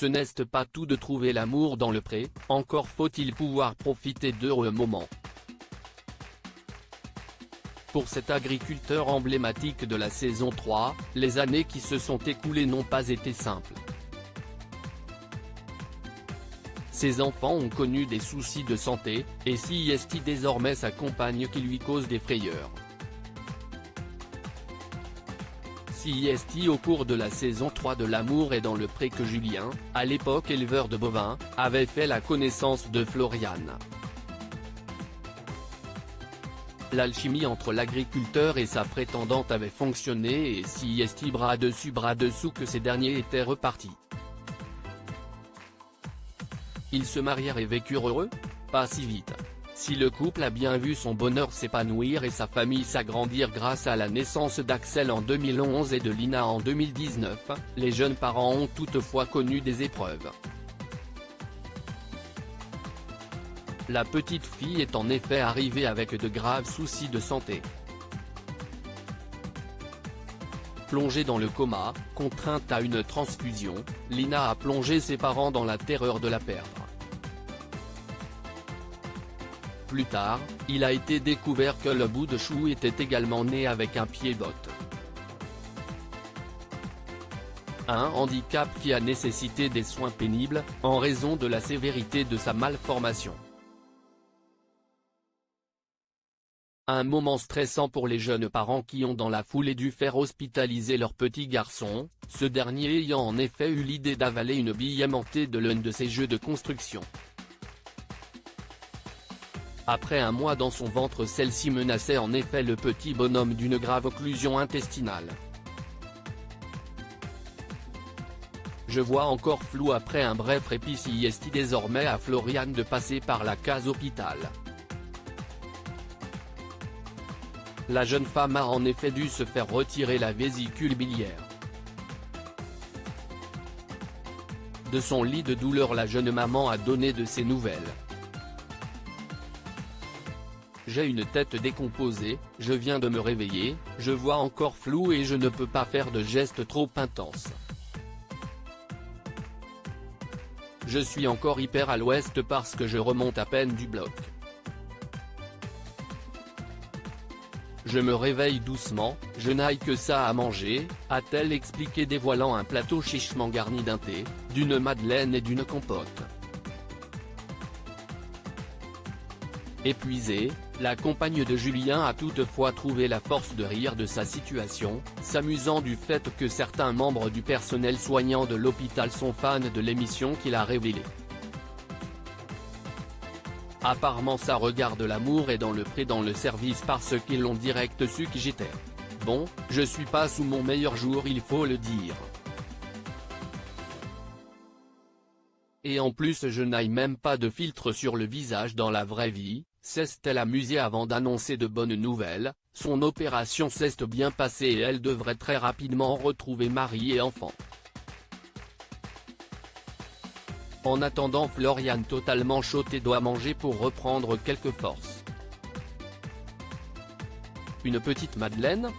Ce n'est pas tout de trouver l'amour dans le pré, encore faut-il pouvoir profiter d'heureux moments. Pour cet agriculteur emblématique de la saison 3, les années qui se sont écoulées n'ont pas été simples. Ses enfants ont connu des soucis de santé, et c'est désormais sa compagne qui lui cause des frayeurs. C'est au cours de la saison 3 de L'amour est dans le pré que Julien, à l'époque éleveur de bovins, avait fait la connaissance de Floriane. L'alchimie entre l'agriculteur et sa prétendante avait fonctionné et c'est bras dessus bras dessous que ces derniers étaient repartis. Ils se marièrent et vécurent heureux? Pas si vite. Si le couple a bien vu son bonheur s'épanouir et sa famille s'agrandir grâce à la naissance d'Axel en 2011 et de Lina en 2019, les jeunes parents ont toutefois connu des épreuves. La petite fille est en effet arrivée avec de graves soucis de santé. Plongée dans le coma, contrainte à une transfusion, Lina a plongé ses parents dans la terreur de la perdre. Plus tard, il a été découvert que le bout de chou était également né avec un pied-botte. Un handicap qui a nécessité des soins pénibles, en raison de la sévérité de sa malformation. Un moment stressant pour les jeunes parents qui ont dans la foulée dû faire hospitaliser leur petit garçon, ce dernier ayant en effet eu l'idée d'avaler une bille aimantée de l'un de ses jeux de construction. Après un mois dans son ventre, celle-ci menaçait en effet le petit bonhomme d'une grave occlusion intestinale. Je vois encore flou après un bref répit c'est désormais à Floriane de passer par la case hôpital. La jeune femme a en effet dû se faire retirer la vésicule biliaire. De son lit de douleur, la jeune maman a donné de ses nouvelles. J'ai une tête décomposée, je viens de me réveiller, je vois encore flou et je ne peux pas faire de gestes trop intenses. Je suis encore hyper à l'ouest parce que je remonte à peine du bloc. Je me réveille doucement, je n'aille que ça à manger, a-t-elle expliqué, dévoilant un plateau chichement garni d'un thé, d'une madeleine et d'une compote. Épuisée, la compagne de Julien a toutefois trouvé la force de rire de sa situation, s'amusant du fait que certains membres du personnel soignant de l'hôpital sont fans de l'émission qu'il a révélée. Apparemment ça regarde L'amour est dans le pré dans le service parce qu'ils l'ont direct su que j'étais. Bon, je suis pas sous mon meilleur jour, il faut le dire. Et en plus je n'aille même pas de filtre sur le visage dans la vraie vie, s'est-elle amusée avant d'annoncer de bonnes nouvelles. Son opération s'est bien passée et elle devrait très rapidement retrouver mari et enfant. En attendant, Floriane totalement chaude doit manger pour reprendre quelques forces. Une petite madeleine,